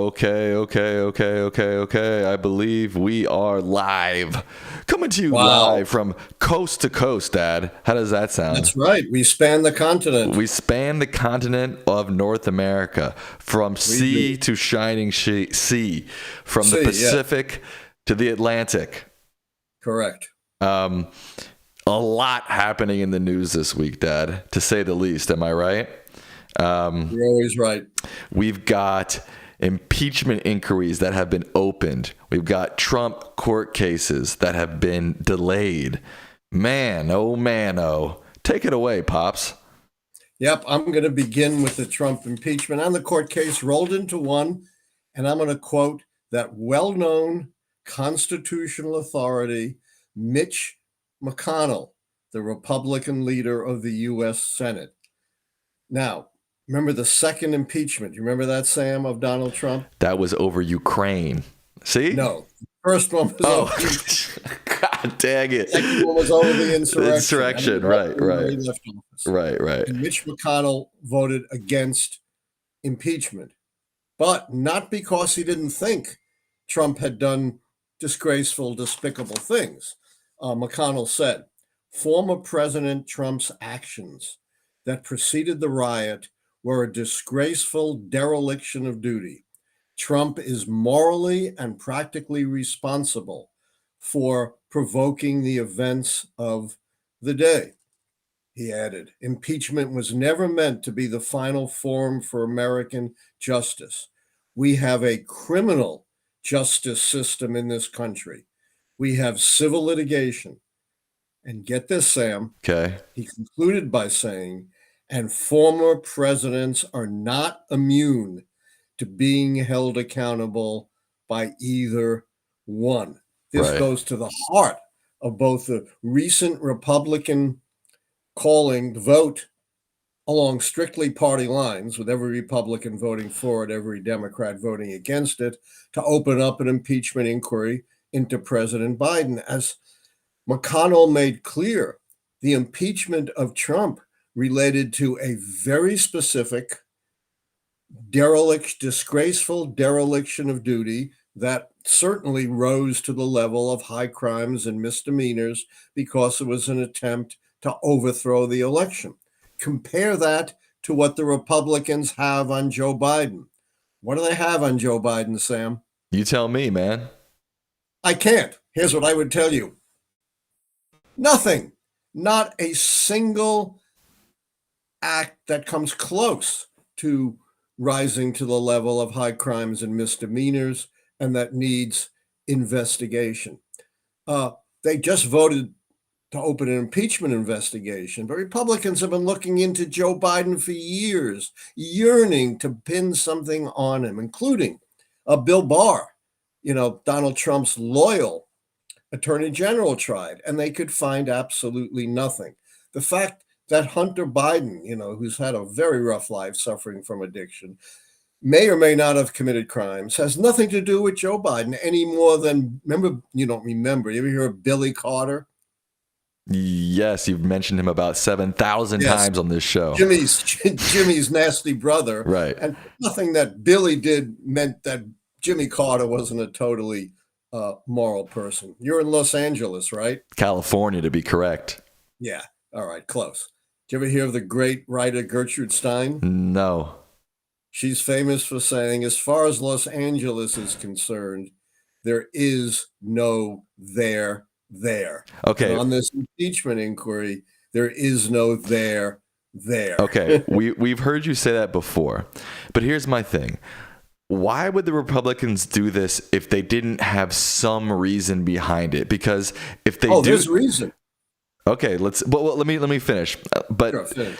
Okay. I believe we are live. Coming to you live from coast to coast, Dad. How does that sound? That's right. We span the continent. We span the continent of North America, from sea to shining sea, from the Pacific to the Atlantic. Correct. A lot happening in the news this week, Dad, to say the least. Am I right? You're always right. We've got impeachment inquiries that have been opened. We've got Trump court cases that have been delayed. Man, oh. Take it away, Pops. Yep, I'm going to begin with the Trump impeachment and the court case rolled into one. And I'm going to quote that well-known constitutional authority, Mitch McConnell, the Republican leader of the U.S. Senate. Now, remember the second impeachment? You remember that, Sam, of Donald Trump? That was over Ukraine. See? No. The first one was over. God dang it. The second one was over the insurrection. Right. Right. And Mitch McConnell voted against impeachment, but not because he didn't think Trump had done disgraceful, despicable things. McConnell said, former President Trump's actions that preceded the riot were a disgraceful dereliction of duty. Trump is morally and practically responsible for provoking the events of the day. He added, impeachment was never meant to be the final form for American justice. We have a criminal justice system in this country. We have civil litigation. And get this, Sam. Okay. He concluded by saying, and former presidents are not immune to being held accountable by either one. This goes to the heart of both the recent Republican calling to vote along strictly party lines, with every Republican voting for it, every Democrat voting against it, to open up an impeachment inquiry into President Biden. As McConnell made clear, the impeachment of Trump related to a very specific disgraceful dereliction of duty that certainly rose to the level of high crimes and misdemeanors because it was an attempt to overthrow the election. Compare that to what the Republicans have on Joe Biden. What do they have on Joe Biden, Sam? You tell me, man. I can't. Here's what I would tell you. Nothing. Not a single act that comes close to rising to the level of high crimes and misdemeanors and that needs investigation. They just voted to open an impeachment investigation, but Republicans have been looking into Joe Biden for years, yearning to pin something on him, including Bill Barr, Donald Trump's loyal attorney general, tried, and they could find absolutely nothing. The fact that Hunter Biden, who's had a very rough life suffering from addiction, may or may not have committed crimes, has nothing to do with Joe Biden any more than, you don't remember, you ever hear of Billy Carter? Yes, you've mentioned him about 7,000 times on this show. Jimmy's nasty brother. Right. And nothing that Billy did meant that Jimmy Carter wasn't a totally moral person. You're in Los Angeles, right? California, to be correct. Yeah. All right. Close. Did you ever hear of the great writer Gertrude Stein? No. She's famous for saying, as far as Los Angeles is concerned, there is no there. Okay. And on this impeachment inquiry, there is no there. Okay. We've heard you say that before, but here's my thing. Why would the Republicans do this if they didn't have some reason behind it? Because if they there's reason. Okay, let me finish. But sure, finish.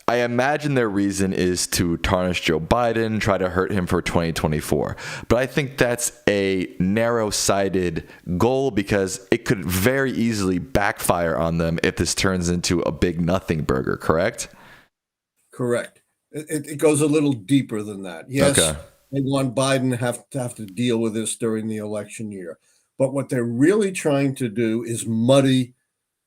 I imagine their reason is to tarnish Joe Biden, try to hurt him for 2024. But I think that's a narrow-sighted goal because it could very easily backfire on them if this turns into a big nothing burger, correct? Correct. It goes a little deeper than that. Yes, okay. They want Biden to have to deal with this during the election year. But what they're really trying to do is muddy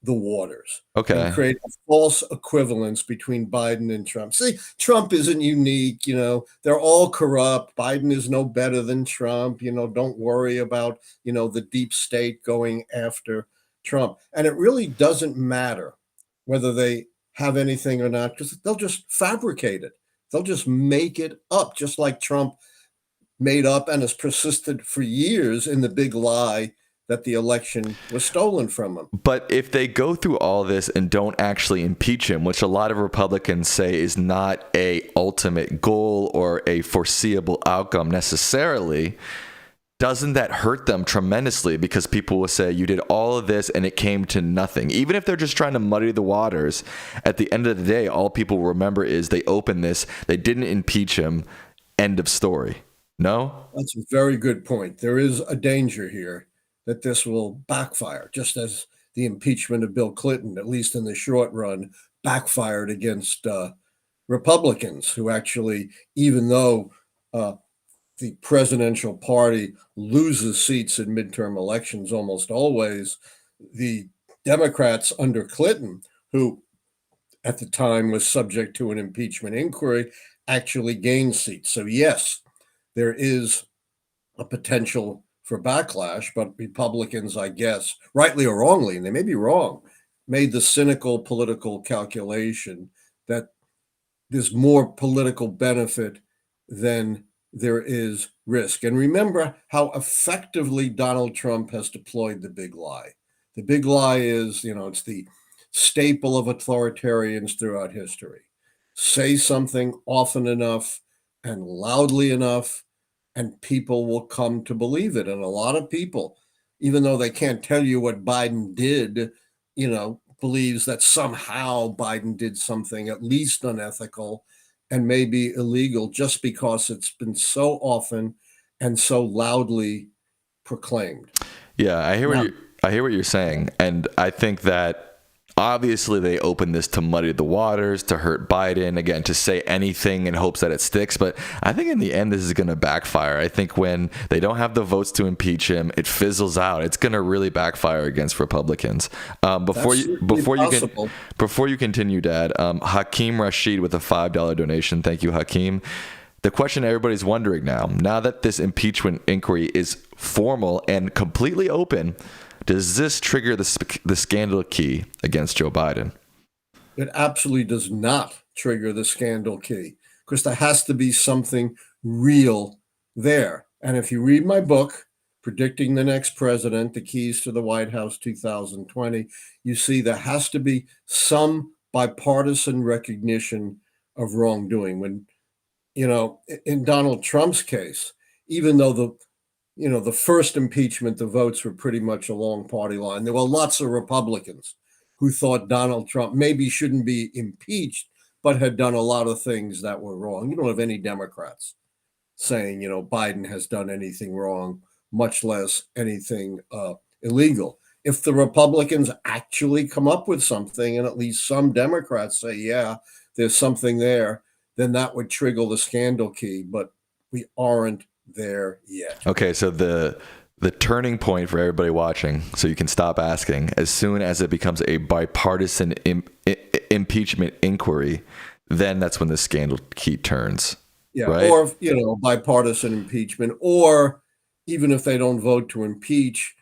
the waters and Okay. create a false equivalence between Biden and Trump. See, Trump isn't unique, they're all corrupt. Biden is no better than Trump, don't worry about, the deep state going after Trump. And it really doesn't matter whether they have anything or not, because they'll just fabricate it. They'll just make it up, just like Trump made up and has persisted for years in the big lie that the election was stolen from him. But if they go through all this and don't actually impeach him, which a lot of Republicans say is not a ultimate goal or a foreseeable outcome necessarily, doesn't that hurt them tremendously? Because people will say, you did all of this and it came to nothing. Even if they're just trying to muddy the waters, at the end of the day, all people will remember is they opened this, they didn't impeach him, end of story. No? That's a very good point. There is a danger here that this will backfire, just as the impeachment of Bill Clinton, at least in the short run, backfired against Republicans who actually, even though the presidential party loses seats in midterm elections almost always, the Democrats under Clinton, who at the time was subject to an impeachment inquiry, actually gained seats. So, yes, there is a potential for backlash, but Republicans, I guess, rightly or wrongly, and they may be wrong, made the cynical political calculation that there's more political benefit than there is risk. And remember how effectively Donald Trump has deployed the big lie. The big lie is, it's the staple of authoritarians throughout history. Say something often enough and loudly enough, and people will come to believe it. And a lot of people, even though they can't tell you what Biden did, believes that somehow Biden did something at least unethical and maybe illegal just because it's been so often and so loudly proclaimed. Yeah, I hear what you're saying, and I think that obviously they opened this to muddy the waters, to hurt Biden, again, to say anything in hopes that it sticks. But I think in the end, this is going to backfire. I think when they don't have the votes to impeach him, it fizzles out. It's going to really backfire against Republicans. Before you continue, Dad, Hakeem Rashid with a $5 donation. Thank you, Hakeem. The question everybody's wondering now that this impeachment inquiry is formal and completely open, does this trigger the scandal key against Joe Biden? It absolutely does not trigger the scandal key, because there has to be something real there. And if you read my book, Predicting the Next President, The Keys to the White House 2020, you see there has to be some bipartisan recognition of wrongdoing. When, in Donald Trump's case, even though the first impeachment, the votes were pretty much along party line. There were lots of Republicans who thought Donald Trump maybe shouldn't be impeached, but had done a lot of things that were wrong. You don't have any Democrats saying, Biden has done anything wrong, much less anything illegal. If the Republicans actually come up with something, and at least some Democrats say, yeah, there's something there, then that would trigger the scandal key. But we aren't there yet. Okay, so the turning point for everybody watching, so you can stop asking, as soon as it becomes a bipartisan impeachment inquiry, then that's when the scandal key turns. Yeah, right? Or, bipartisan impeachment, or even if they don't vote to impeach,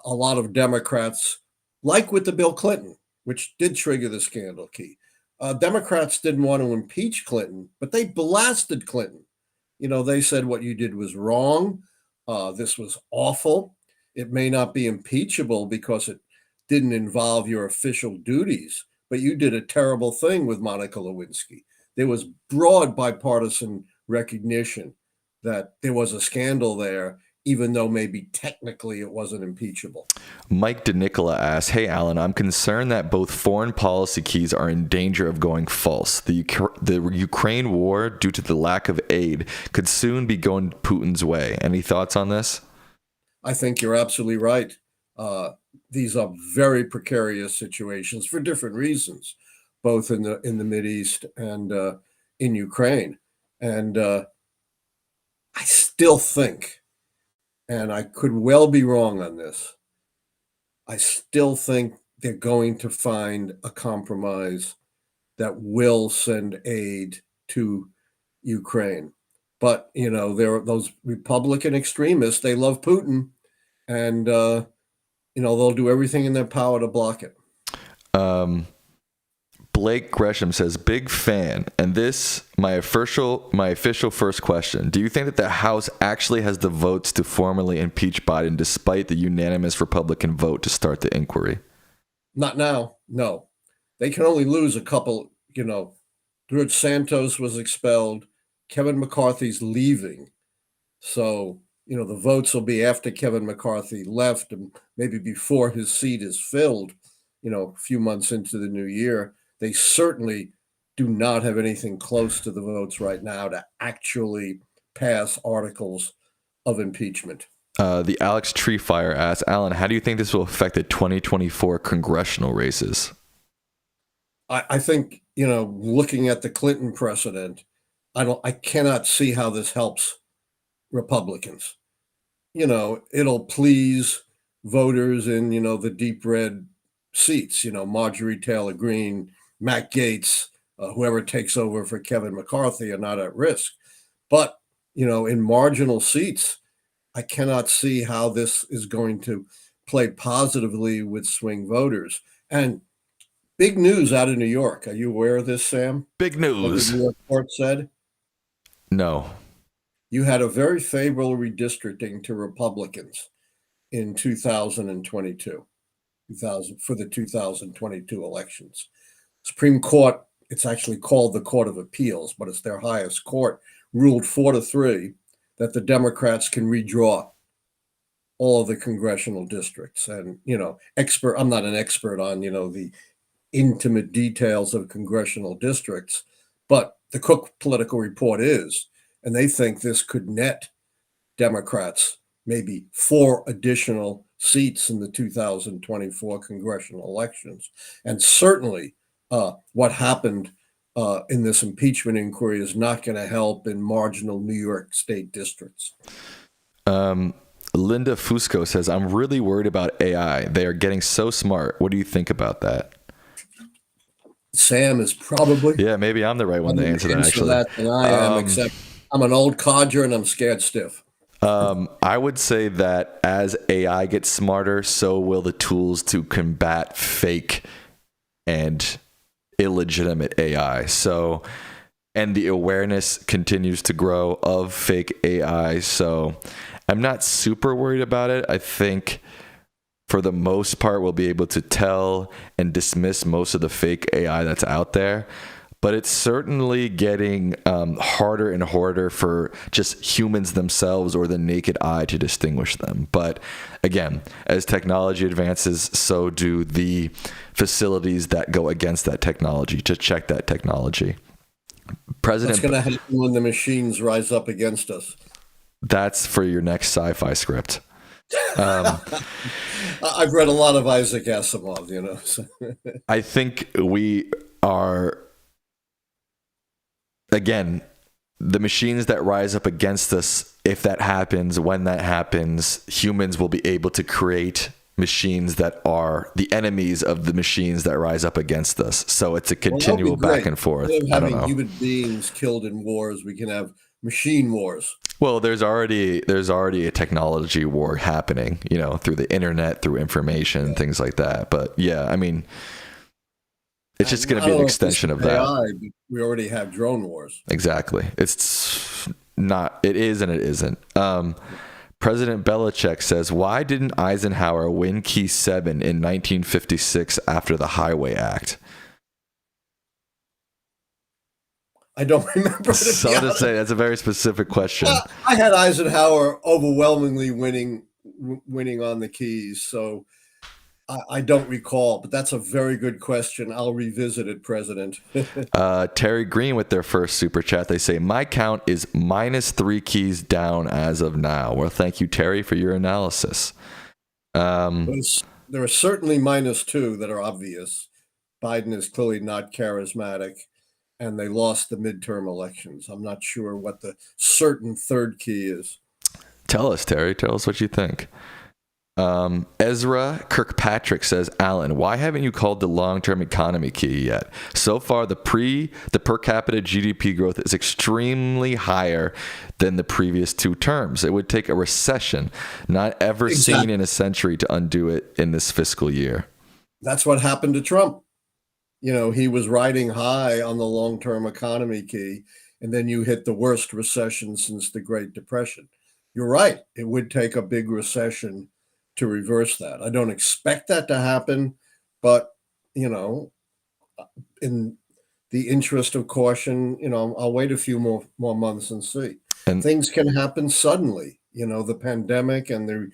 a lot of Democrats, like with the Bill Clinton, which did trigger the scandal key. Democrats didn't want to impeach Clinton, but they blasted Clinton. They said what you did was wrong. This was awful. It may not be impeachable because it didn't involve your official duties, but you did a terrible thing with Monica Lewinsky. There was broad bipartisan recognition that there was a scandal there, even though maybe technically it wasn't impeachable. Mike DeNicola asks, hey, Allan, I'm concerned that both foreign policy keys are in danger of going false. The Ukraine war, due to the lack of aid, could soon be going Putin's way. Any thoughts on this? I think you're absolutely right. These are very precarious situations for different reasons, both in the Mideast and in Ukraine. And I still think, and I could well be wrong on this, I still think they're going to find a compromise that will send aid to Ukraine. But, there are those Republican extremists, they love Putin, and, they'll do everything in their power to block it. Blake Gresham says, big fan. And this, my official first question. Do you think that the House actually has the votes to formally impeach Biden despite the unanimous Republican vote to start the inquiry? Not now. No. They can only lose a couple, George Santos was expelled. Kevin McCarthy's leaving. So, the votes will be after Kevin McCarthy left and maybe before his seat is filled, a few months into the new year. They certainly do not have anything close to the votes right now to actually pass articles of impeachment. The Alex Treefire asks, Alan, how do you think this will affect the 2024 congressional races? I think, looking at the Clinton precedent, I cannot see how this helps Republicans. It'll please voters in, the deep red seats, Marjorie Taylor Greene, Matt Gaetz, whoever takes over for Kevin McCarthy are not at risk. But, in marginal seats, I cannot see how this is going to play positively with swing voters. And big news out of New York. Are you aware of this, Sam? Big news. What the New York court said? No. You had a very favorable redistricting to Republicans in 2022, for the 2022 elections. Supreme Court, it's actually called the Court of Appeals, but it's their highest court, ruled 4-3 that the Democrats can redraw all of the congressional districts. And, I'm not an expert on, the intimate details of congressional districts, but the Cook Political Report is, and they think this could net Democrats maybe 4 additional seats in the 2024 congressional elections. And certainly what happened in this impeachment inquiry is not going to help in marginal New York state districts. Linda Fusco says, I'm really worried about AI. They are getting so smart. What do you think about that? Sam is probably. Yeah, maybe I'm the right one to answer that, actually. Than I am, except I'm an old codger and I'm scared stiff. I would say that as AI gets smarter, so will the tools to combat fake and illegitimate AI. So, and the awareness continues to grow of fake AI. So I'm not super worried about it. I think for the most part, we'll be able to tell and dismiss most of the fake AI that's out there. But it's certainly getting harder and harder for just humans themselves or the naked eye to distinguish them. But again, as technology advances, so do the facilities that go against that technology to check that technology. What's going to happen when the machines rise up against us? That's for your next sci-fi script. I've read a lot of Isaac Asimov, So. I think we are... Again, the machines that rise up against us, if that happens, when that happens, humans will be able to create machines that are the enemies of the machines that rise up against us. So it's a continual back and forth. Instead of having human beings killed in wars, we can have machine wars. Well, there's already a technology war happening, through the internet, through information, things like that. But yeah, I mean, it's just going to be an extension of that. AI, we already have drone wars. Exactly. It's not, it is and it isn't. President Belichick says, why didn't Eisenhower win Key 7 in 1956 after the Highway Act? I don't remember. So to say, that's a very specific question. I had Eisenhower overwhelmingly winning on the keys, so I don't recall, but that's a very good question. I'll revisit it, President. Terry Green with their first super chat. They say, my count is -3 keys down as of now. Well, thank you, Terry, for your analysis. There are certainly -2 that are obvious. Biden is clearly not charismatic, and they lost the midterm elections. I'm not sure what the certain third key is. Tell us, Terry. Tell us what you think. Ezra Kirkpatrick says, Alan, why haven't you called the long-term economy key yet? So far, the per capita GDP growth is extremely higher than the previous two terms. It would take a recession, not ever seen in a century, to undo it in this fiscal year. That's what happened to Trump. He was riding high on the long-term economy key, and then you hit the worst recession since the Great Depression. You're right. It would take a big recession to reverse that. I don't expect that to happen, but, in the interest of caution, I'll wait a few more months and see. And things can happen suddenly. The pandemic and the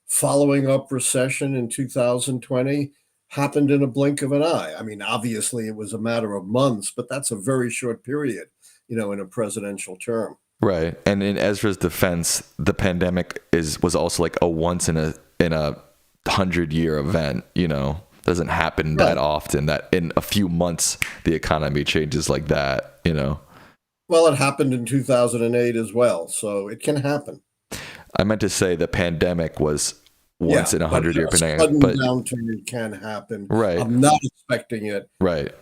following up recession in 2020 happened in a blink of an eye. I mean, obviously it was a matter of months, but that's a very short period, in a presidential term. Right. And in Ezra's defense, the pandemic was also like a once in a 100-year event. Doesn't happen that often, that in a few months the economy changes like that. Well, it happened in 2008 as well, so it can happen. I meant to say the pandemic was once in a 100-year pandemic, but downturn can happen. Right. I'm not expecting it. Right.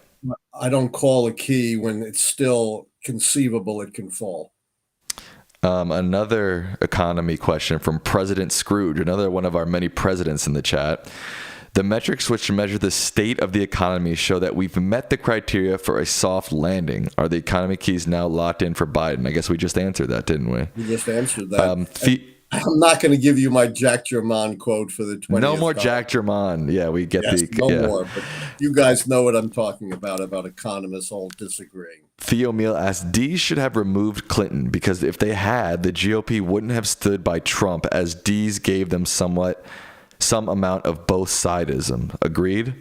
I don't call a key when it's still conceivable it can fall. Another economy question from President Scrooge, another one of our many presidents in the chat. The metrics which measure the state of the economy show that we've met the criteria for a soft landing. Are the economy keys now locked in for Biden? I guess we just answered that, didn't we? We just answered that. I'm not going to give you my Jack Germán quote for the 20th. No more Jack Germán. Yeah, we get more. But you guys know what I'm talking about economists all disagreeing. Theo Meal asks, Dees should have removed Clinton because if they had, the GOP wouldn't have stood by Trump, as Dees gave them some amount of both sidism. Agreed?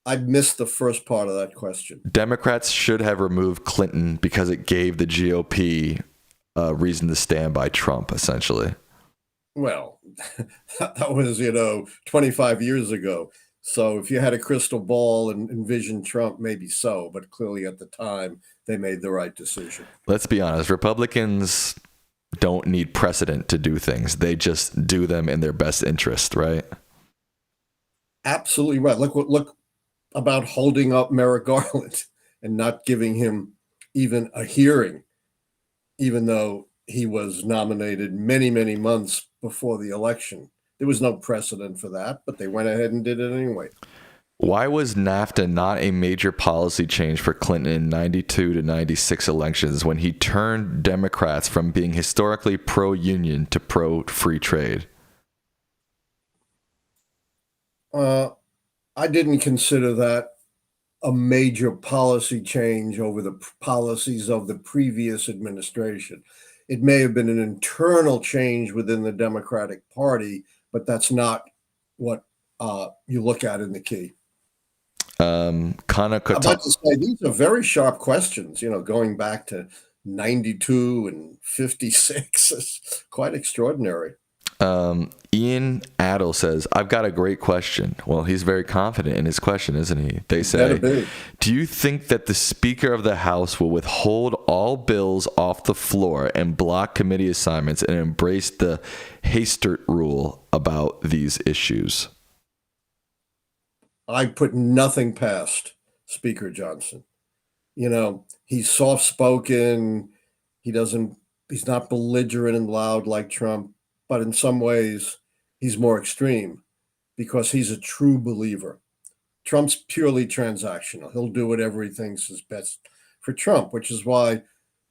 I missed the first part of that question. Democrats should have removed Clinton because it gave the GOP reason to stand by Trump, essentially. Well, that was, 25 years ago. So if you had a crystal ball and envisioned Trump, maybe so. But clearly at the time, they made the right decision. Let's be honest. Republicans don't need precedent to do things. They just do them in their best interest, right? Absolutely right. Look about holding up Merrick Garland and not giving him even a hearing, even though he was nominated many, many months before the election. There was no precedent for that, but they went ahead and did it anyway. Why was NAFTA not a major policy change for Clinton in 92 to 96 elections when he turned Democrats from being historically pro-union to pro-free trade? I didn't consider that a major policy change over the policies of the previous administration. It may have been an internal change within the Democratic Party, but that's not what you look at in the key. I'm about to say, these are very sharp questions, going back to 92 and 56 is quite extraordinary. Ian Adel says, I've got a great question. Well, he's very confident in his question, isn't he? They say, do you think that the Speaker of the House will withhold all bills off the floor and block committee assignments and embrace the Hastert rule about these issues? I put nothing past Speaker Johnson. He's soft-spoken. He's not belligerent and loud like Trump, but in some ways he's more extreme because he's a true believer. Trump's purely transactional. He'll do whatever he thinks is best for Trump, which is why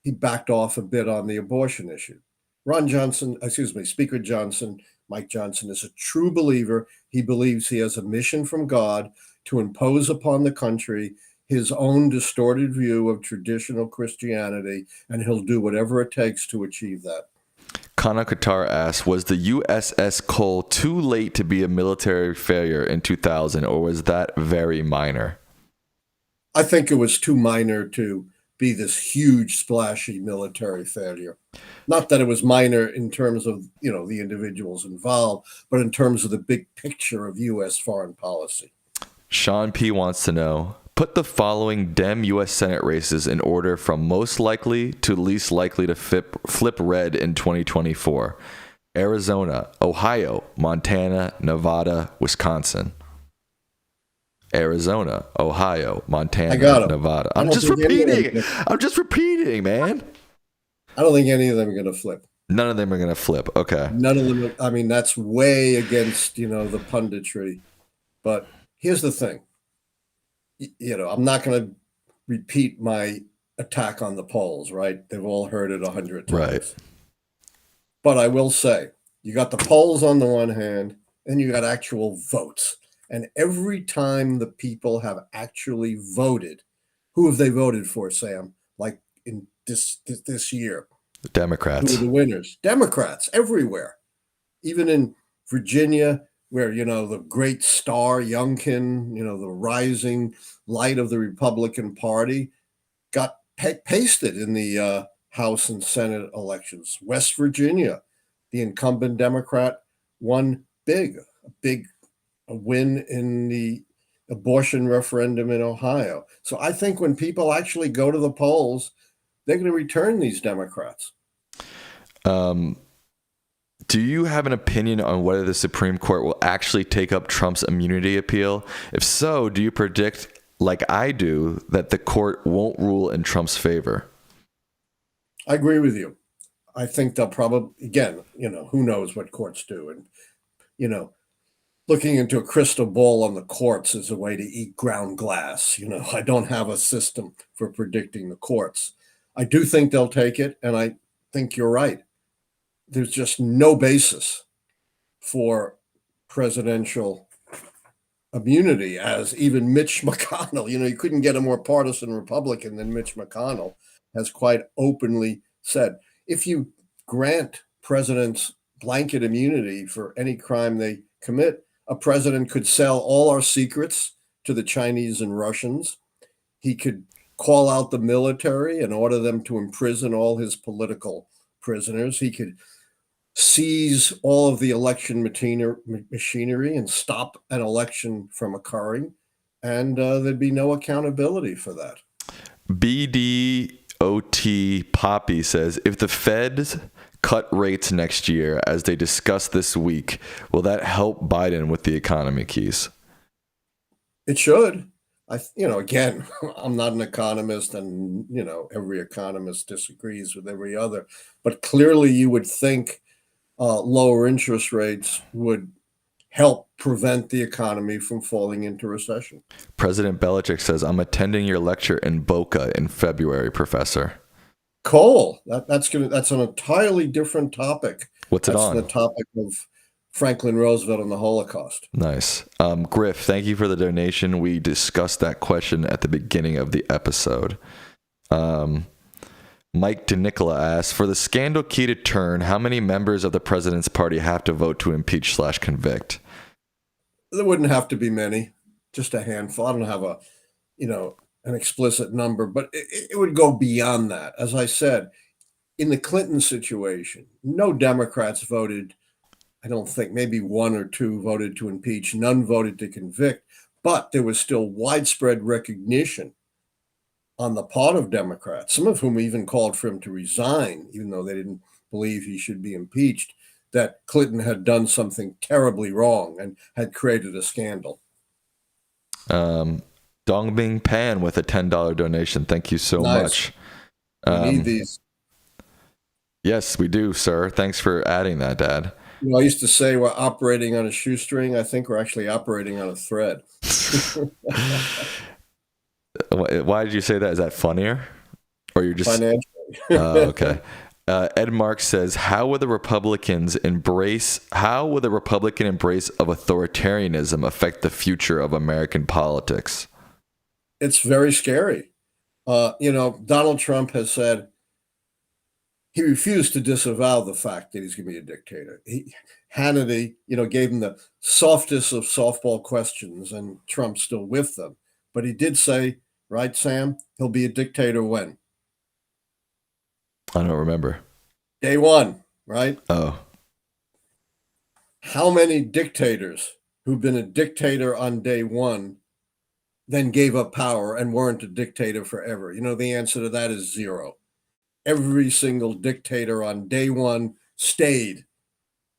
he backed off a bit on the abortion issue. Speaker Johnson, Mike Johnson, is a true believer. He believes he has a mission from God to impose upon the country his own distorted view of traditional Christianity, and he'll do whatever it takes to achieve that. Kana Qatar asks, was the USS Cole too late to be a military failure in 2000, or was that very minor? I think it was too minor to be this huge, splashy military failure. Not that it was minor in terms of, the individuals involved, but in terms of the big picture of U.S. foreign policy. Sean P. wants to know, put the following Dem U.S. Senate races in order from most likely to least likely to flip red in 2024. Arizona, Ohio, Montana, Nevada, Wisconsin. Arizona, Ohio, I Montana, got 'em. Nevada. I I'm don't just think any of them repeating. flip. I'm just repeating, man. I don't think any of them are going to flip. None of them are going to flip. Okay. None of them. I mean, that's way against, the punditry. But here's the thing. I'm not going to repeat my attack on the polls, right? They've all heard it 100 times. Right. But I will say, you got the polls on the one hand, and you got actual votes. And every time the people have actually voted, who have they voted for, Sam? Like in this year? The Democrats. Who are the winners? Democrats everywhere. Even in Virginia, where, the great star Youngkin, the rising light of the Republican Party, got pasted in the House and Senate elections. West Virginia, the incumbent Democrat won a win in the abortion referendum in Ohio. So I think when people actually go to the polls, they're going to return these Democrats. Do you have an opinion on whether the Supreme Court will actually take up Trump's immunity appeal? If so, do you predict, like I do, that the court won't rule in Trump's favor? I agree with you. I think they'll probably, again, who knows what courts do. And, looking into a crystal ball on the courts is a way to eat ground glass. I don't have a system for predicting the courts. I do think they'll take it, and I think you're right. There's just no basis for presidential immunity, as even Mitch McConnell, you couldn't get a more partisan Republican than Mitch McConnell, has quite openly said. If you grant presidents blanket immunity for any crime they commit, a president could sell all our secrets to the Chinese and Russians. He could call out the military and order them to imprison all his political prisoners. He could seize all of the election machinery and stop an election from occurring, and there'd be no accountability for that. BDOT Poppy says, if the Feds cut rates next year as they discussed this week, will that help Biden with the economy keys? It should. Again, I'm not an economist, and every economist disagrees with every other, but clearly you would think lower interest rates would help prevent the economy from falling into recession. President Belichick says, I'm attending your lecture in Boca in February, Professor. Cool. That's an entirely different topic. What's it on? That's the topic of Franklin Roosevelt and the Holocaust. Nice. Griff, thank you for the donation. We discussed that question at the beginning of the episode. Mike DeNicola asks, for the scandal key to turn, how many members of the president's party have to vote to impeach/convict? There wouldn't have to be many, just a handful. I don't have an explicit number, but it would go beyond that. As I said, in the Clinton situation, no Democrats voted. I don't think, maybe one or two voted to impeach. None voted to convict, but there was still widespread recognition on the part of Democrats, some of whom even called for him to resign, even though they didn't believe he should be impeached, that Clinton had done something terribly wrong and had created a scandal. Dongbing Pan with a $10 donation. Thank you so much. We need these. Yes, we do, sir. Thanks for adding that, Dad. I used to say we're operating on a shoestring. I think we're actually operating on a thread. Why did you say that? Is that funnier? Or you're just... Financially. Okay. Ed Mark says, how would the Republican embrace of authoritarianism affect the future of American politics? It's very scary. Donald Trump has said he refused to disavow the fact that he's going to be a dictator. Hannity, gave him the softest of softball questions, and Trump's still with them. But he did say, right, Sam, he'll be a dictator when? I don't remember. Day one, right? Oh. How many dictators who've been a dictator on day one then gave up power and weren't a dictator forever? The answer to that is zero. Every single dictator on day one stayed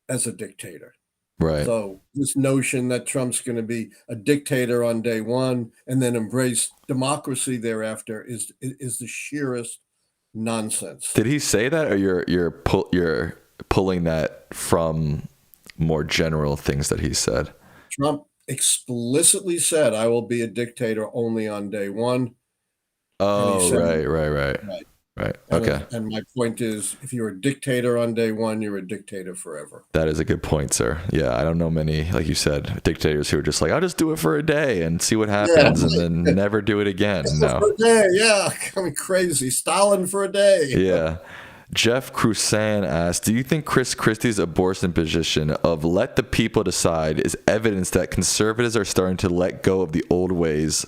as a dictator. Right. So this notion that Trump's going to be a dictator on day one and then embrace democracy thereafter is the sheerest nonsense. Did he say that, or you're pulling that from more general things that he said? Trump explicitly said, "I will be a dictator only on day one." And he Oh, said, right. right. Okay. And my point is, if you're a dictator on day one, you're a dictator forever. That is a good point, sir. Yeah, I don't know many, like you said, dictators who are just like, I'll just do it for a day and see what happens, and then never do it again. No. For a day, yeah. I mean, crazy. Stalin for a day. Yeah. Jeff Crusan asked, do you think Chris Christie's abortion position of let the people decide is evidence that conservatives are starting to let go of the old ways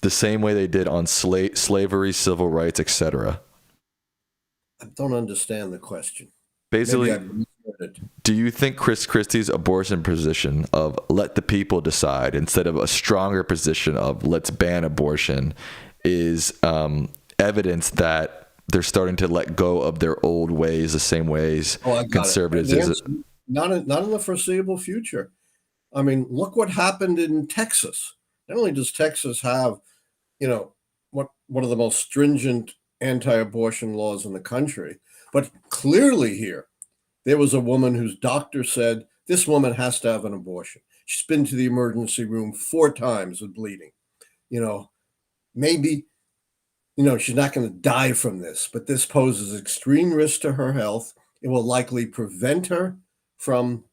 the same way they did on slavery, civil rights, etc.? I don't understand the question. Basically, do you think Chris Christie's abortion position of let the people decide instead of a stronger position of let's ban abortion is evidence that they're starting to let go of their old ways, the same ways conservatives is? Not in the foreseeable future. I mean, look what happened in Texas. Not only does Texas have, one of the most stringent anti-abortion laws in the country, but clearly here, there was a woman whose doctor said, this woman has to have an abortion. She's been to the emergency room 4 times with bleeding. Maybe, she's not going to die from this, but this poses extreme risk to her health. It will likely prevent her from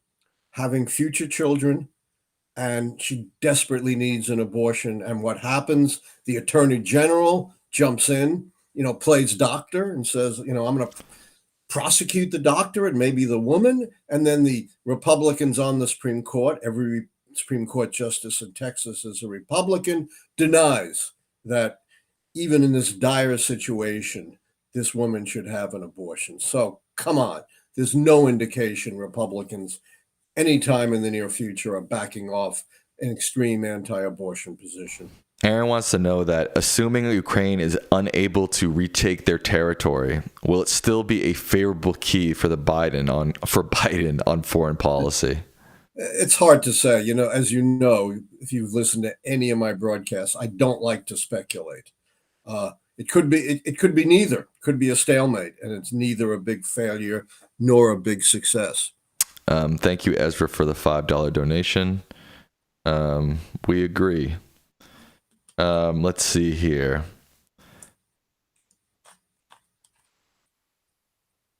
having future children, and she desperately needs an abortion. And what happens? The attorney general jumps in, plays doctor and says, I'm going to prosecute the doctor and maybe the woman. And then the Republicans on the Supreme Court, every Supreme Court justice in Texas is a Republican, denies that even in this dire situation, this woman should have an abortion. So come on, there's no indication Republicans anytime in the near future are backing off an extreme anti-abortion position. Aaron wants to know that assuming Ukraine is unable to retake their territory, will it still be a favorable key for Biden on foreign policy? It's hard to say. As you know, if you've listened to any of my broadcasts, I don't like to speculate. It could be neither. It could be a stalemate, and it's neither a big failure nor a big success. Thank you, Ezra, for the $5 donation. We agree. Let's see here.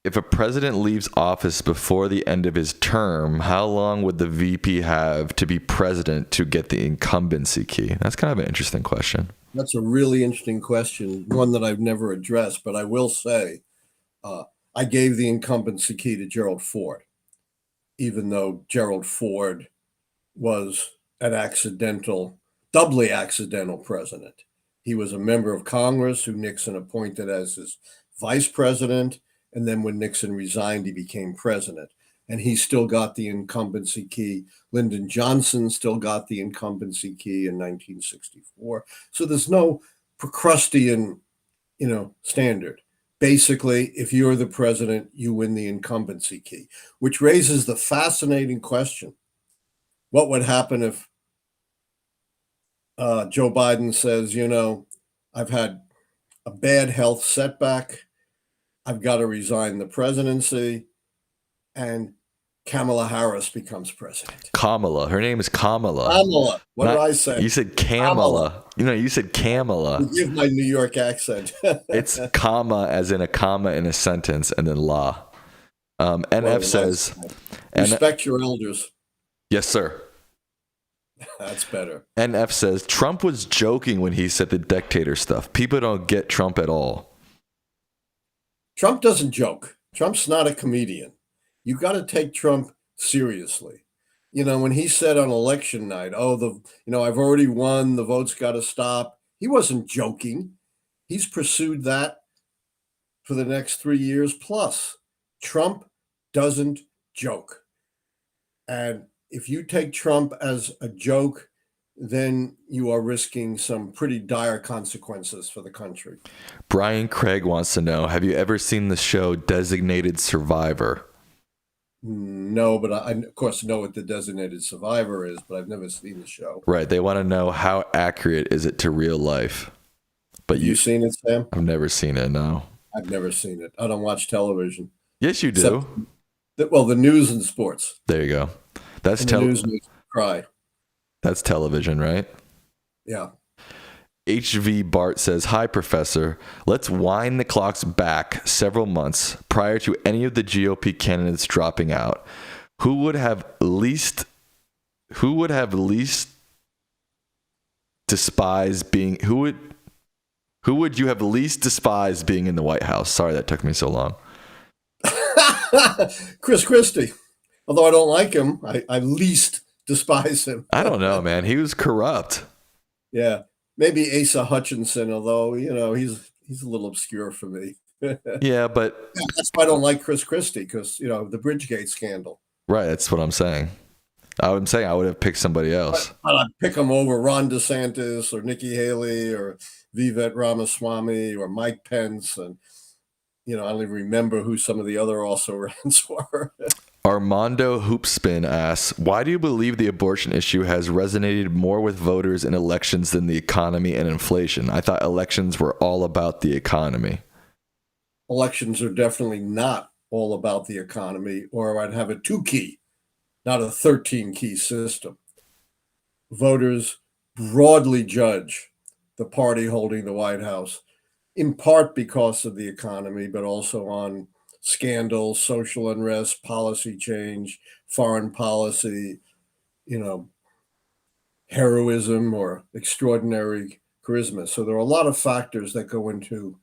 If a president leaves office before the end of his term, how long would the VP have to be president to get the incumbency key? That's kind of an interesting question. That's a really interesting question, one that I've never addressed, but I will say I gave the incumbency key to Gerald Ford, even though Gerald Ford was an doubly accidental president. He was a member of Congress who Nixon appointed as his vice president, and then when Nixon resigned, he became president. And he still got the incumbency key. Lyndon Johnson still got the incumbency key in 1964. So there's no Procrustean, standard. Basically, if you're the president, you win the incumbency key, which raises the fascinating question. What would happen if Joe Biden says, I've had a bad health setback. I've got to resign the presidency. And Kamala Harris becomes president. Kamala. Her name is Kamala. Kamala. What did I say? You said Kamala. You said Kamala. Forgive my New York accent. It's comma as in a comma in a sentence and then la. NF says... Respect your elders. Yes, sir. That's better. NF says, Trump was joking when he said the dictator stuff. People don't get Trump at all. Trump doesn't joke. Trump's not a comedian. You got to take Trump seriously. When he said on election night, I've already won, the vote's got to stop. He wasn't joking. He's pursued that for the next 3 years plus. Trump doesn't joke. And if you take Trump as a joke, then you are risking some pretty dire consequences for the country. Brian Craig wants to know, have you ever seen the show Designated Survivor? No. know, but I of course know what the designated survivor is, but I've never seen the show. Right. They want to know how accurate is it to real life. But You seen it, Sam? I've never seen it, no. I've never seen it. I don't watch television. Yes, you do. Well, the news and sports. There you go. That's the news makes me cry. That's television, right? Yeah. HV Bart says, "Hi, Professor. Let's wind the clocks back several months prior to any of the GOP candidates dropping out. Who would have least despised being? Who would you have least despised being in the White House?" Sorry that took me so long. Chris Christie. Although I don't like him, I least despise him. I don't know, man. He was corrupt. Yeah. Maybe Asa Hutchinson, although, he's a little obscure for me. Yeah, but that's why I don't like Chris Christie, because, the Bridgegate scandal. Right, that's what I'm saying. I'm saying I would have picked somebody else. I'd pick him over Ron DeSantis or Nikki Haley or Vivek Ramaswamy or Mike Pence. And, I don't even remember who some of the other also-rans were. Armando Hoopspin asks, "Why do you believe the abortion issue has resonated more with voters in elections than the economy and inflation? I thought elections were all about the economy." Elections are definitely not all about the economy, or I'd have a 2-key, not a 13-key system. Voters broadly judge the party holding the White House, in part because of the economy, but also on scandals, social unrest, policy change, foreign policy, heroism or extraordinary charisma. So there are a lot of factors that go into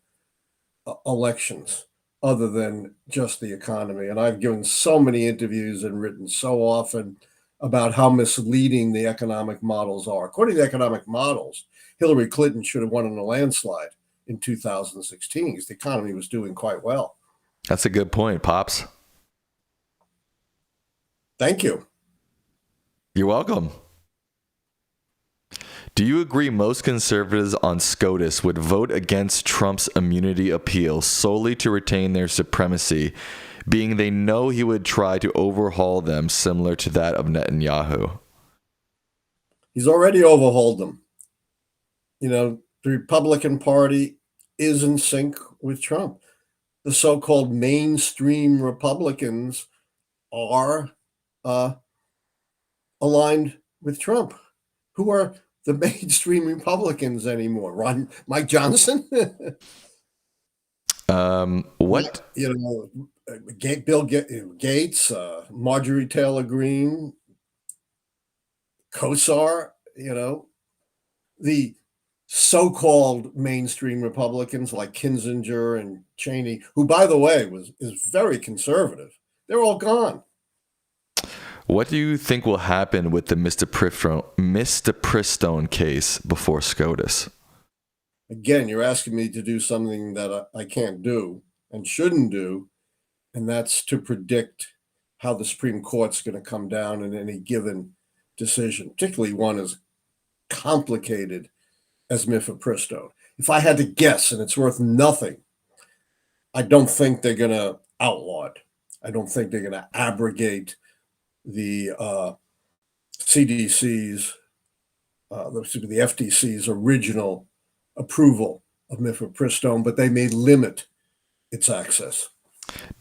elections other than just the economy. And I've given so many interviews and written so often about how misleading the economic models are. According to the economic models, Hillary Clinton should have won in a landslide in 2016 because the economy was doing quite well. That's a good point, Pops. Thank you. You're welcome. Do you agree most conservatives on SCOTUS would vote against Trump's immunity appeal solely to retain their supremacy, being they know he would try to overhaul them similar to that of Netanyahu? He's already overhauled them. The Republican Party is in sync with Trump. The so-called mainstream Republicans are aligned with Trump. Who are the mainstream Republicans anymore? Mike Johnson? What? Bill Gates, Marjorie Taylor Greene, Kosar, the so-called mainstream Republicans like Kinzinger and Cheney, who, by the way, is very conservative. They're all gone. What do you think will happen with the Mr. Pristone case before SCOTUS? Again, you're asking me to do something that I can't do and shouldn't do, and that's to predict how the Supreme Court's going to come down in any given decision, particularly one as complicated as mifepristone. If I had to guess, and it's worth nothing, I don't think they're going to outlaw it. I don't think they're going to abrogate the CDC's, the FTC's original approval of mifepristone, but they may limit its access.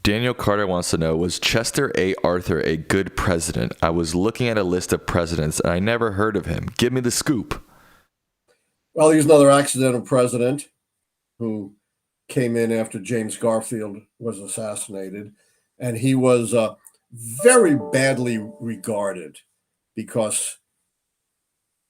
Daniel Carter wants to know, was Chester A. Arthur a good president? I was looking at a list of presidents and I never heard of him. Give me the scoop. Well, he's another accidental president who came in after James Garfield was assassinated. And he was very badly regarded because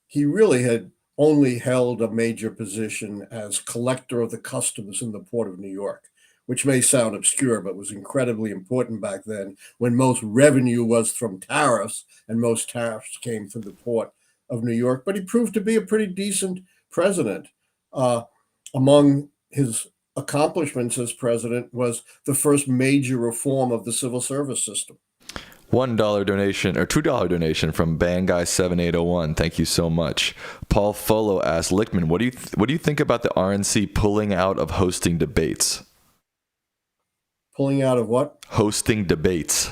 he really had only held a major position as collector of the customs in the Port of New York, which may sound obscure, but was incredibly important back then when most revenue was from tariffs and most tariffs came from the Port of New York. But he proved to be a pretty decent president. Among his accomplishments as president was the first major reform of the civil service system. $1 donation or $2 donation from Banguy 7801. Thank you so much. Paul Folo asked, Lichtman, what do you think about the RNC pulling out of hosting debates? Pulling out of what? Hosting debates.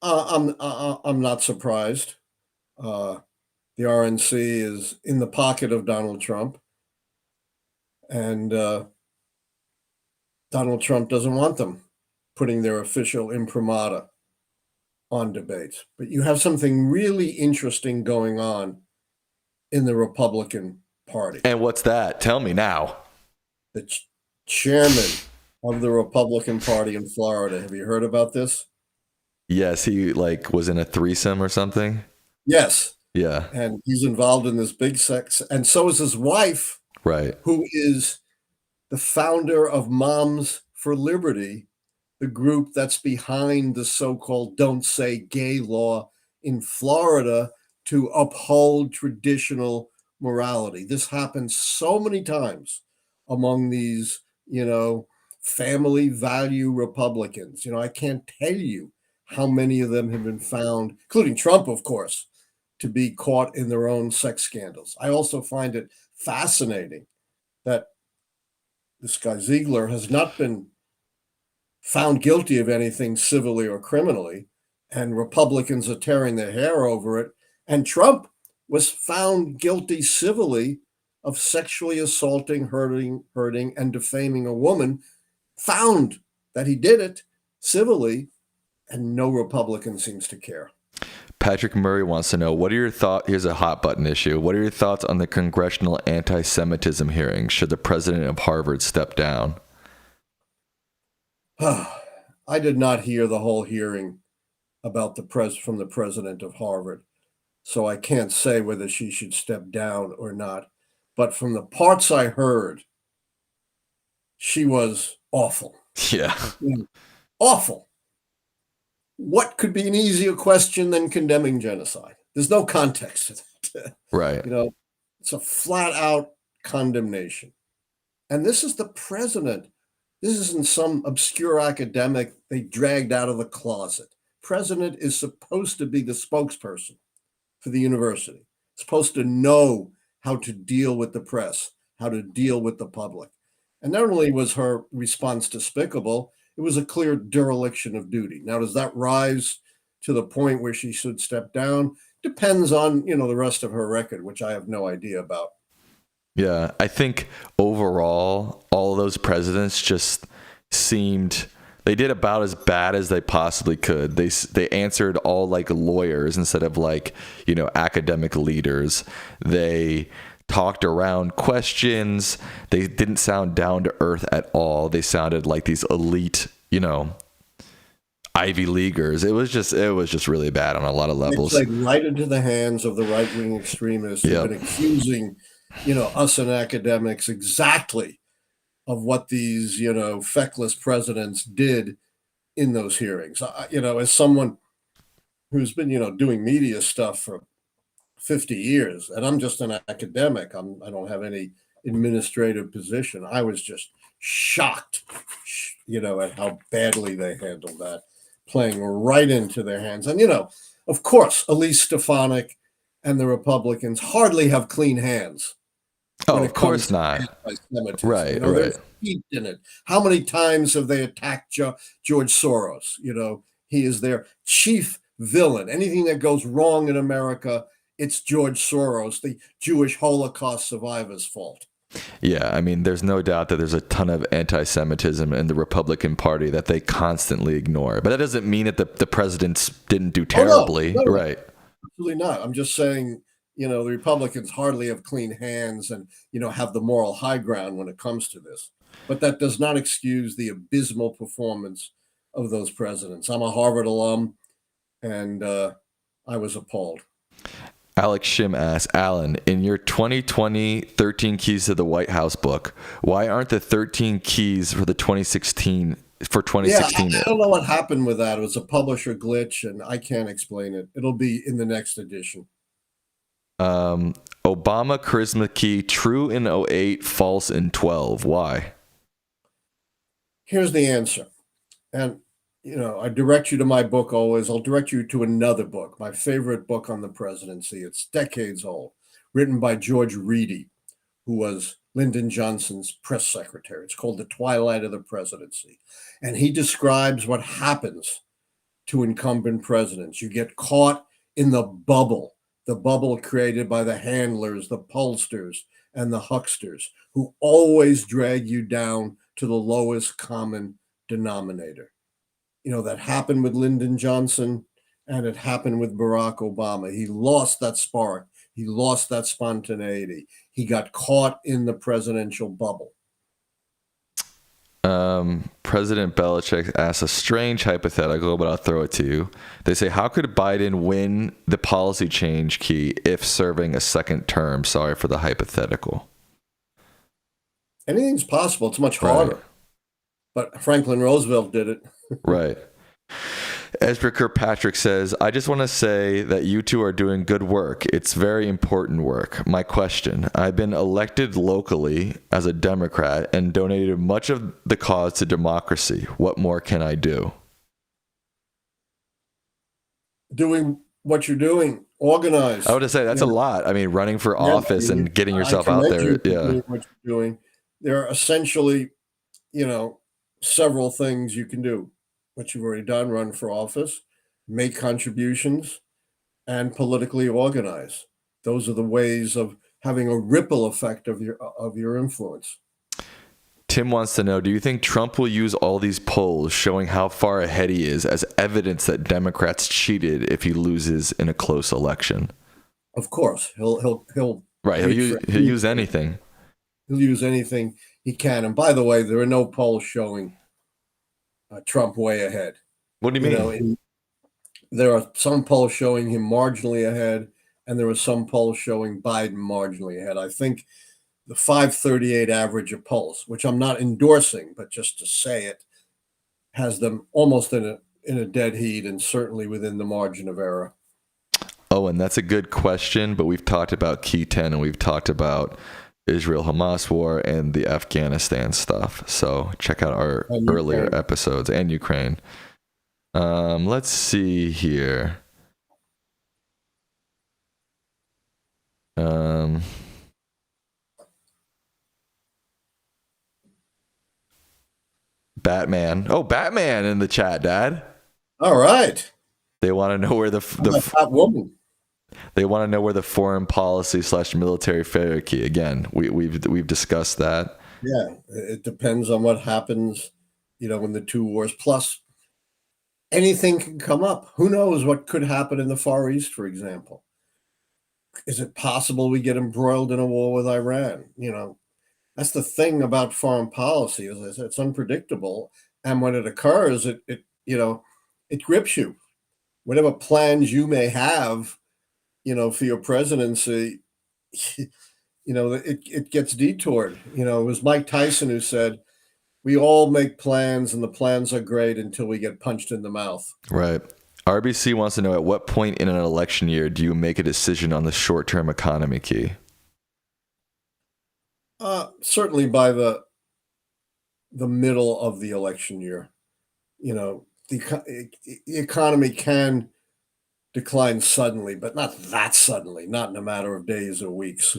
I'm not surprised. Uh, the RNC is in the pocket of Donald Trump, and Donald Trump doesn't want them putting their official imprimatur on debates. But you have something really interesting going on in the Republican Party. And what's that? Tell me now. The chairman of the Republican Party in Florida. Have you heard about this? Yes, he like was in a threesome or something. Yes. Yeah. And he's involved in this big sex. And so is his wife, Right. who is the founder of Moms for Liberty, the group that's behind the so-called Don't Say Gay law in Florida to uphold traditional morality. This happens so many times among these, family value Republicans. I can't tell you how many of them have been found, including Trump, of course, to be caught in their own sex scandals. I also find it fascinating that this guy Ziegler has not been found guilty of anything civilly or criminally, and Republicans are tearing their hair over it. And Trump was found guilty civilly of sexually assaulting, hurting, and defaming a woman, found that he did it civilly, and no Republican seems to care. Patrick Murray wants to know, what are your thoughts? Here's a hot button issue. What are your thoughts on the congressional anti-Semitism hearing? Should the president of Harvard step down? I did not hear the whole hearing about from the president of Harvard, so I can't say whether she should step down or not. But from the parts I heard, she was awful. Yeah. Awful. What could be an easier question than condemning genocide? There's no context to that. Right. It's a flat out condemnation. And this is the president. This isn't some obscure academic they dragged out of the closet. President is supposed to be the spokesperson for the university, supposed to know how to deal with the press, how to deal with the public. And not only was her response despicable, it was a clear dereliction of duty. Now, does that rise to the point where she should step down? Depends on, the rest of her record, which I have no idea about. Yeah, I think overall, all those presidents just seemed, they did about as bad as they possibly could. They answered all like lawyers instead of like, academic leaders. They talked around questions. They didn't sound down to earth at all. They sounded like these elite, Ivy Leaguers. It was just really bad on a lot of levels. It's like right into the hands of the right-wing extremists who've been accusing, us and academics exactly of what these, feckless presidents did in those hearings. As someone who's been, doing media stuff for 50 years, and I'm just an academic, I don't have any administrative position. I was just shocked, at how badly they handled that, playing right into their hands. And, of course, Elise Stefanik and the Republicans hardly have clean hands. Oh, of course not. Right, right. They're steeped in it. How many times have they attacked George Soros? He is their chief villain. Anything that goes wrong in America, it's George Soros, the Jewish Holocaust survivors' fault. Yeah, I mean, there's no doubt that there's a ton of anti-Semitism in the Republican Party that they constantly ignore. But that doesn't mean that the presidents didn't do terribly. No, right. Absolutely not. I'm just saying, the Republicans hardly have clean hands and, have the moral high ground when it comes to this. But that does not excuse the abysmal performance of those presidents. I'm a Harvard alum, and I was appalled. Alex Shim asks, Allan, in your 2020 13 Keys to the White House book, why aren't the 13 keys for the 2016? Yeah, I don't know what happened with that. It was a publisher glitch, and I can't explain it. It'll be in the next edition. Obama charisma key, true in 08, false in 12. Why? Here's the answer. And, I direct you to my book always. I'll direct you to another book, my favorite book on the presidency. It's decades old, written by George Reedy, who was Lyndon Johnson's press secretary. It's called The Twilight of the Presidency. And he describes what happens to incumbent presidents. You get caught in the bubble created by the handlers, the pollsters, and the hucksters who always drag you down to the lowest common denominator. That happened with Lyndon Johnson and it happened with Barack Obama. He lost that spark. He lost that spontaneity. He got caught in the presidential bubble. President Belichick asks a strange hypothetical, but I'll throw it to you. They say, how could Biden win the policy change key if serving a second term? Sorry for the hypothetical. Anything's possible. It's much harder. Right. But Franklin Roosevelt did it. Right. Ezra Kirkpatrick says, I just want to say that you two are doing good work. It's very important work. My question, I've been elected locally as a Democrat and donated much of the cause to democracy. What more can I do? Doing what you're doing, organize. I would say that's a lot. I mean, running for office and getting yourself out there. Yeah. What you're doing. There are essentially, several things you can do. What you've already done, run for office, make contributions, and politically organize. Those are the ways of having a ripple effect of your influence. Tim wants to know, do you think Trump will use all these polls showing how far ahead he is as evidence that Democrats cheated if he loses in a close election? Of course. He'll use anything. He'll use anything he can. And by the way, there are no polls showing Trump way ahead. What do you mean? There are some polls showing him marginally ahead, and there are some polls showing Biden marginally ahead. I think the 538 average of polls, which I'm not endorsing, but just to say it, has them almost in a dead heat and certainly within the margin of error. Oh, and that's a good question, but we've talked about Key 10 and we've talked about Israel-Hamas war and the Afghanistan stuff. So check out our earlier episodes, and Ukraine. Let's see here. Batman. Oh, Batman in the chat, Dad. All right. They want to know where woman. They want to know where the foreign policy / military failure key. Again, we've discussed that. Yeah, it depends on what happens, in the two wars. Plus, anything can come up. Who knows what could happen in the Far East, for example? Is it possible we get embroiled in a war with Iran? That's the thing about foreign policy. As I said, it's unpredictable, and when it occurs, it grips you. Whatever plans you may have, for your presidency, it gets detoured. It was Mike Tyson who said, we all make plans and the plans are great until we get punched in the mouth. Right. RBC wants to know, at what point in an election year do you make a decision on the short-term economy key? Certainly by the middle of the election year. The economy can decline suddenly, but not that suddenly, not in a matter of days or weeks.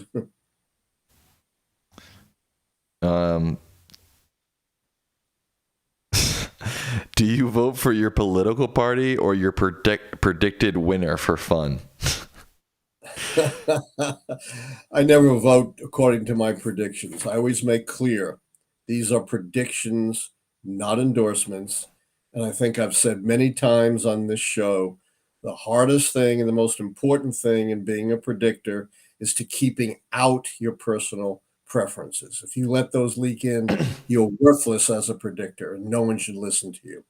Do you vote for your political party or your predicted winner for fun? I never vote according to my predictions. I always make clear these are predictions, not endorsements. And I think I've said many times on this show, the hardest thing and the most important thing in being a predictor is to keeping out your personal preferences. If you let those leak in, you're worthless as a predictor, and no one should listen to you.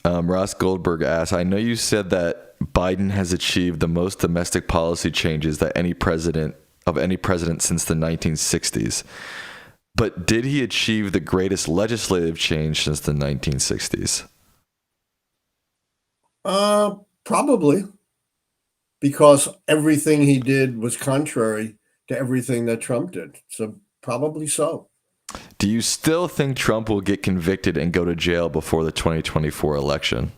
Ross Goldberg asks, I know you said that Biden has achieved the most domestic policy changes that any president since the 1960s. But did he achieve the greatest legislative change since the 1960s? Probably, because everything he did was contrary to everything that Trump did. So probably so. Do you still think Trump will get convicted and go to jail before the 2024 election?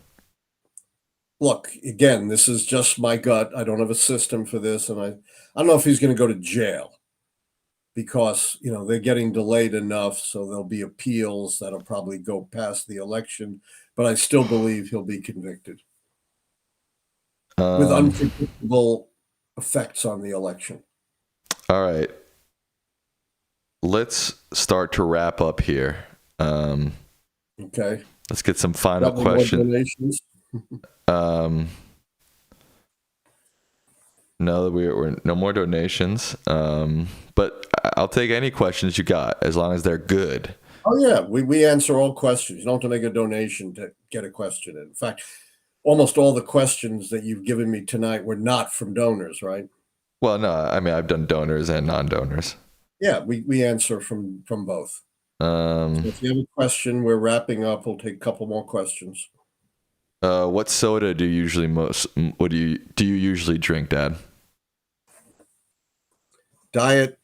Look, again, this is just my gut. I don't have a system for this, and I don't know if he's going to go to jail because, they're getting delayed enough, so there'll be appeals that'll probably go past the election, but I still believe he'll be convicted. with unpredictable effects on the election. All right. Let's start to wrap up here. Okay. Let's get some final Got any more questions. donations? No, we're no more donations. But I'll take any questions you got as long as they're good. Oh yeah, we answer all questions. You don't have to make a donation to get a question in. In fact, almost all the questions that you've given me tonight were not from donors, right? Well, no, I mean I've done donors and non-donors. Yeah, we answer from both. So if you have a question, we're wrapping up. We'll take a couple more questions. What soda do you usually What do you usually drink, Dad? Diet,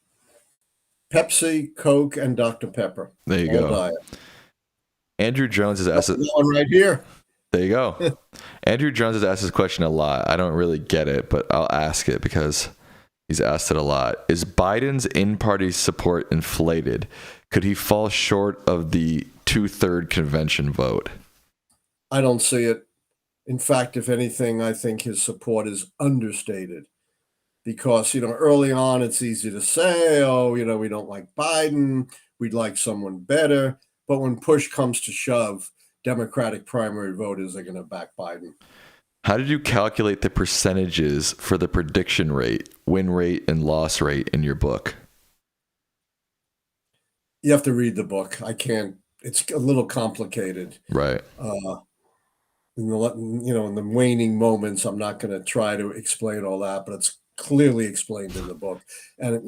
Pepsi, Coke, and Dr. Pepper. There you all go. Diet. Andrew Jones has asked one right here. There you go. Andrew Jones has asked this question a lot. I don't really get it, but I'll ask it because he's asked it a lot. Is Biden's in-party support inflated? Could he fall short of the 2/3 convention vote? I don't see it. In fact, if anything, I think his support is understated because, early on, it's easy to say, oh, we don't like Biden. We'd like someone better. But when push comes to shove, Democratic primary voters are going to back Biden. How did you calculate the percentages for the prediction rate, win rate, and loss rate in your book? You have to read the book. I can't. It's a little complicated. Right. In the waning moments, I'm not going to try to explain all that, but it's clearly explained in the book. And,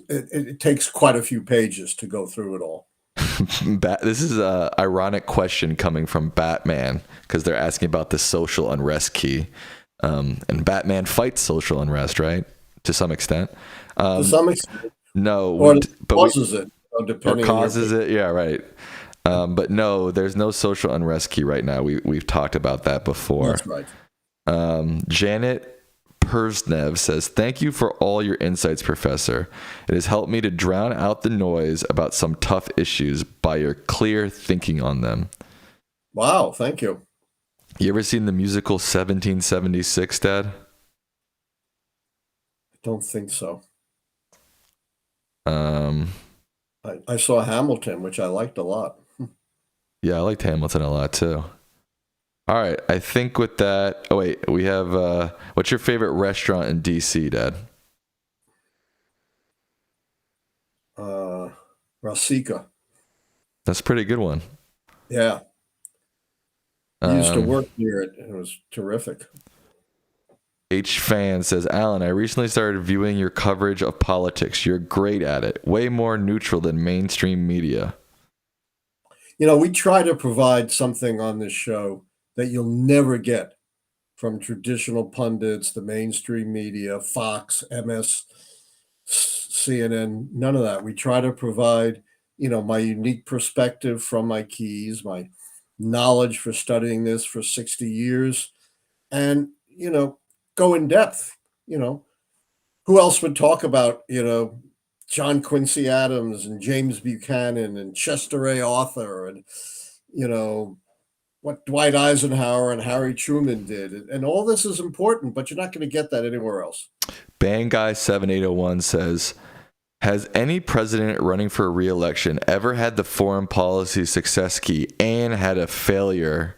it takes quite a few pages to go through it all. This is an ironic question coming from Batman because they're asking about the social unrest key. And Batman fights social unrest, right? To some extent. To some extent. No. Or causes it. Depending or causes it. Yeah, right. But no, there's no social unrest key right now. We've talked about that before. That's right. Janet Persnev says, thank you for all your insights, Professor. It has helped me to drown out the noise about some tough issues by your clear thinking on them. Wow, thank you. You ever seen the musical 1776, Dad? I don't think so. I saw Hamilton, which I liked a lot. Yeah, I liked Hamilton a lot too. All right, I think with that, oh wait, we have, what's your favorite restaurant in DC, Dad? Rasika. That's a pretty good one. Yeah. I used to work near it. It was terrific. H Fan says, Alan, I recently started viewing your coverage of politics. You're great at it. Way more neutral than mainstream media. We try to provide something on this show that you'll never get from traditional pundits, the mainstream media, Fox, MS, CNN, none of that. We try to provide, my unique perspective from my keys, my knowledge for studying this for 60 years, and, go in depth. Who else would talk about, John Quincy Adams and James Buchanan and Chester A. Arthur and, what Dwight Eisenhower and Harry Truman did. And all this is important, but you're not going to get that anywhere else. Banguy7801 says, has any president running for re-election ever had the foreign policy success key and had the failure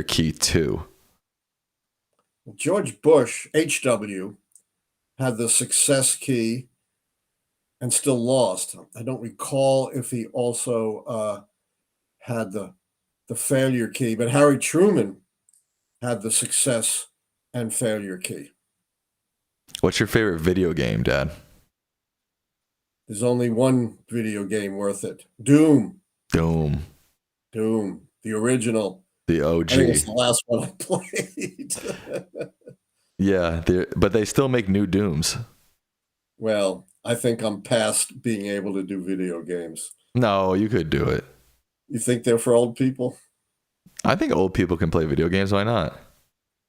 key too? George Bush, HW, had the success key and still lost. I don't recall if he also had the failure key, but Harry Truman had the success and failure key. What's your favorite video game, Dad? There's only one video game worth it. Doom. Doom. The original. The OG. I think it's the last one I played. Yeah, but they still make new Dooms. Well, I think I'm past being able to do video games. No, you could do it. You think they're for old people? I think old people can play video games. Why not?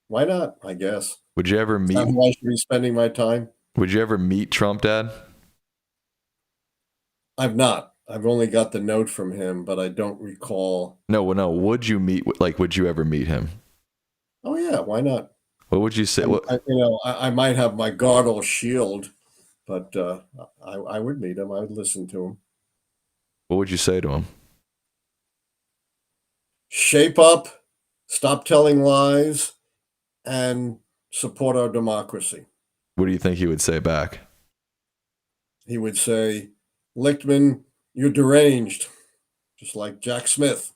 Why not? I guess. Would you ever meet? Is that how I should be spending my time? Would you ever meet Trump, Dad? I've not. I've only got the note from him, but I don't recall. No. Would you meet? Would you ever meet him? Oh yeah, why not? What would you say? I might have my guard all shield, but I would meet him. I would listen to him. What would you say to him? Shape up, stop telling lies, and support our democracy. What do you think he would say back? He would say, Lichtman, you're deranged, just like Jack Smith.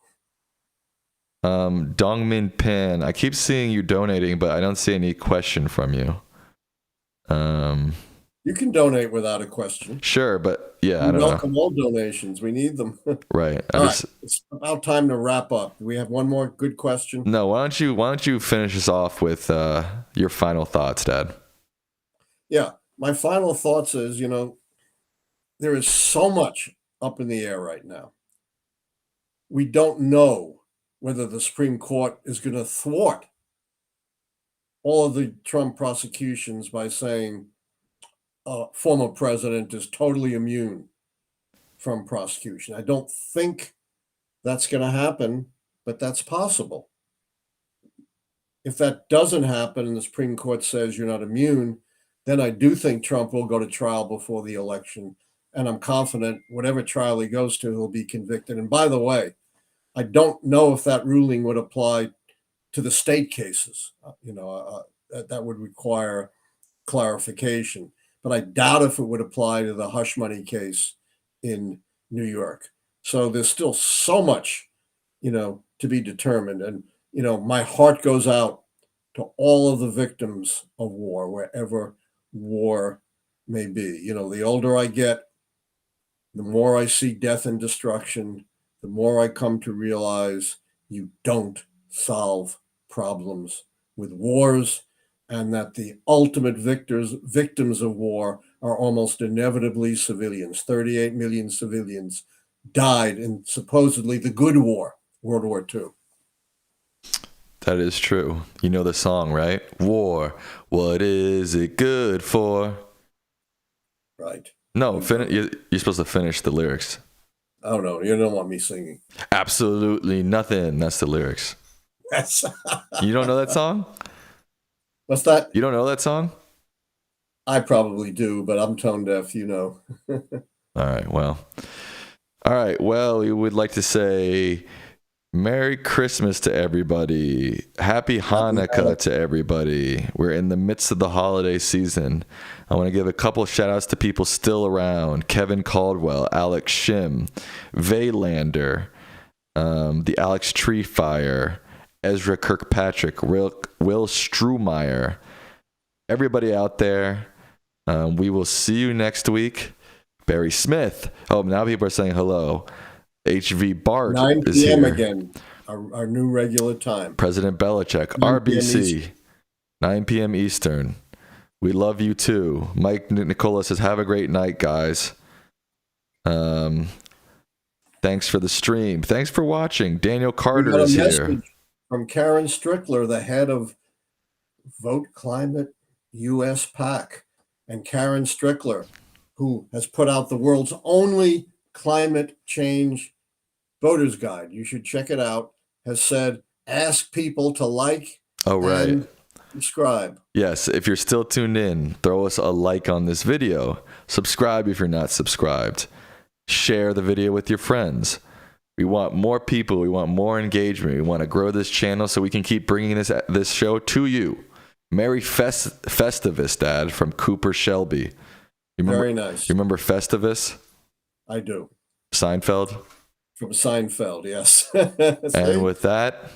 Dongmin Pan, I keep seeing you donating, but I don't see any question from you. You can donate without a question. Sure, but yeah, I We don't welcome know. all donations. We need them. Right. All right, it's about time to wrap up. Do we have one more good question? No, why don't you finish us off with your final thoughts, Dad? Yeah, my final thoughts is, there is so much up in the air right now. We don't know whether the Supreme Court is going to thwart all of the Trump prosecutions by saying a former president is totally immune from prosecution. I don't think that's going to happen, but that's possible. If that doesn't happen and the Supreme Court says you're not immune, then I do think Trump will go to trial before the election. And I'm confident whatever trial he goes to, he'll be convicted. And by the way, I don't know if that ruling would apply to the state cases. That would require clarification. But I doubt if it would apply to the hush money case in New York. So there's still so much, to be determined. And, my heart goes out to all of the victims of war, wherever war may be. The older I get, the more I see death and destruction, the more I come to realize you don't solve problems with wars, and that the ultimate victims of war are almost inevitably civilians. 38 million civilians died in supposedly the good war, World War II. That is true. You know the song, right? War, what is it good for? Right. No, you're supposed to finish the lyrics. Oh, no, you don't want me singing. Absolutely nothing. That's the lyrics. That's You don't know that song? What's that? You don't know that song? I probably do, but I'm tone deaf, All right, well. All right, well, we would like to say Merry Christmas to everybody. Happy Hanukkah to everybody. We're in the midst of the holiday season. I want to give a couple shout outs to people still around. Kevin Caldwell, Alex Shim, Vaylander, the Alex Treefire, Ezra Kirkpatrick, Will Strumeyer. Everybody out there, we will see you next week. Barry Smith. Oh, now people are saying hello. HV Bart 9 is p.m. here. again, our new regular time. President Belichick, RBC, 9 p.m. Eastern. We love you too. Mike Nicola says, have a great night, guys. Thanks for the stream. Thanks for watching. Daniel Carter is here. From Karen Strickler, the head of Vote Climate US PAC. And Karen Strickler, who has put out the world's only climate change voters guide, you should check it out, has said, ask people to like and subscribe. Yes, if you're still tuned in, throw us a like on this video. Subscribe if you're not subscribed. Share the video with your friends. We want more people. We want more engagement. We want to grow this channel so we can keep bringing this show to you. Merry Festivus, Dad, from Cooper Shelby. Very nice. You remember Festivus? I do. Seinfeld? From Seinfeld, yes. And with that,